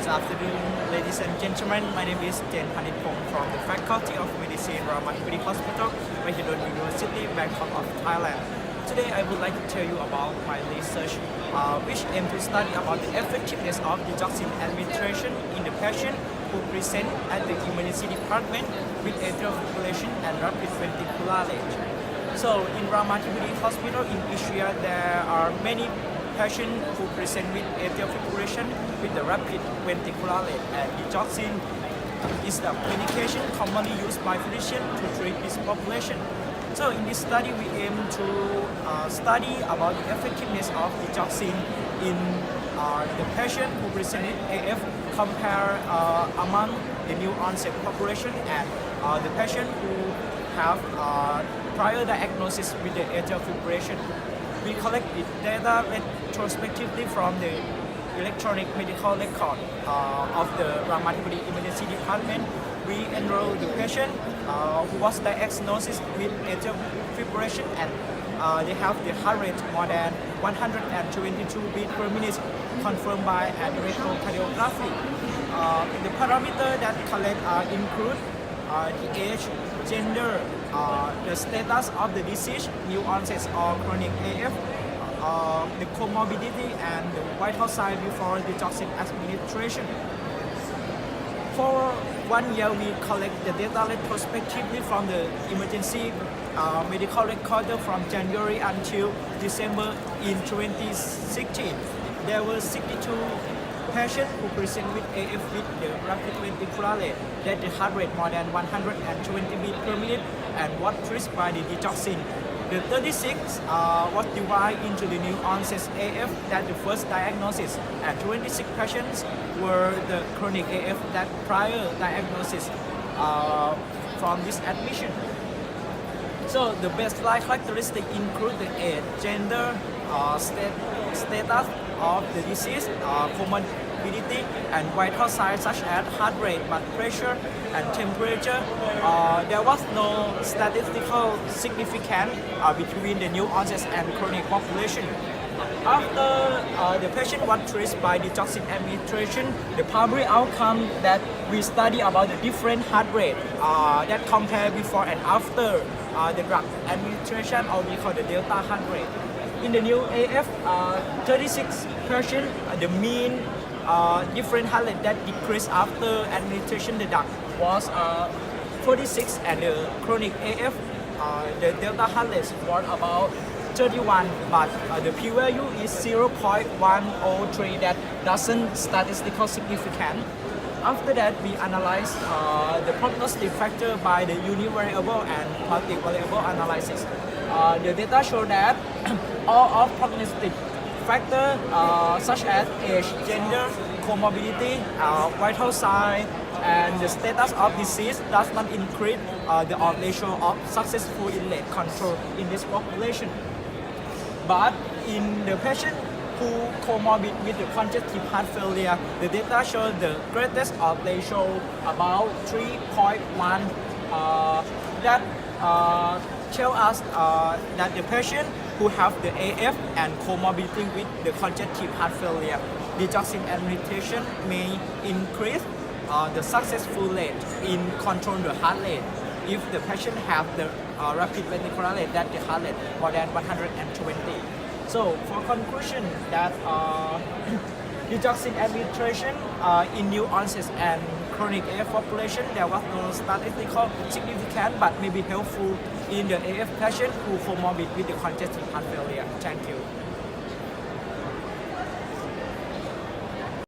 Good afternoon, ladies and gentlemen. My name is Jenpanitpong from the Faculty of Medicine, Ramathibodi Hospital, Mahidol University, Bangkok of Thailand. Today, I would like to tell you about my research, which aims to study about the effectiveness of Digoxin administration in the patient who present at the emergency department with atrial fibrillation and rapid ventricular rate. So, in Ramathibodi Hospital in Asia, there are many patients who present with atrial fibrillation with the rapid ventricular rate, and Digoxin is the medication commonly used by physicians to treat this population. So in this study, we aim to study about the effectiveness of Digoxin in the patient who present with AF compare among the new onset population and the patient who have prior diagnosis with the atrial fibrillation. We collect the data retrospectively from the electronic medical record of the Ramathibodi Emergency Department. We enroll the patient who was diagnosed with atrial fibrillation and they have the heart rate more than 122 beats per minute confirmed by an electrocardiography. The parameters that collect include the age, gender, the status of the disease, new onset or chronic AF, the comorbidity and the vital sign before Digoxin administration. For 1 year, we collect the data retrospectively from the emergency medical record from January until December in 2016. There were 62 patients who present with AF with the rapid ventricular rate, that the heart rate more than 120 beats per minute and was treated by the Digoxin. The 36 was divided into the new onset AF, that the first diagnosis, and 26 patients were the chronic AF, that prior diagnosis from this admission. So the baseline characteristics include the age, gender, status of the disease, comorbidity, and vital signs such as heart rate, blood pressure, and temperature. There was no statistical significance between the new onset and chronic population. After the patient was treated by the Digoxin administration, the primary outcome that we study about the different heart rate that compare before and after the drug administration, or we call the delta heart rate. In the new AF, 36 patients, the mean different heart rate that decreased after administration the drug was 46, and the chronic AF, the delta heart rate was about 31, but the p-value is 0.103, that doesn't statistical significant. After that, we analyze the prognostic factor by the univariable and multivariable analysis. The data show that all of prognostic factors such as age, gender, comorbidity, vital sign, and the status of disease does not increase the odds ratio of successful inlet control in this population. But in the patient who comorbid with the congestive heart failure, the data show the greatest odds ratio about 3.1. That tell us that the patient who have the AF and comorbidity with the congestive heart failure, Digoxin administration may increase the successful rate in control the heart rate if the patient have the rapid ventricular rate, that the heart rate more than 120. So for conclusion, that Digoxin administration in new onset and chronic AF population, there was no statistical significance, but may be helpful in the AF patient who comorbid with the congestive heart failure. Thank you.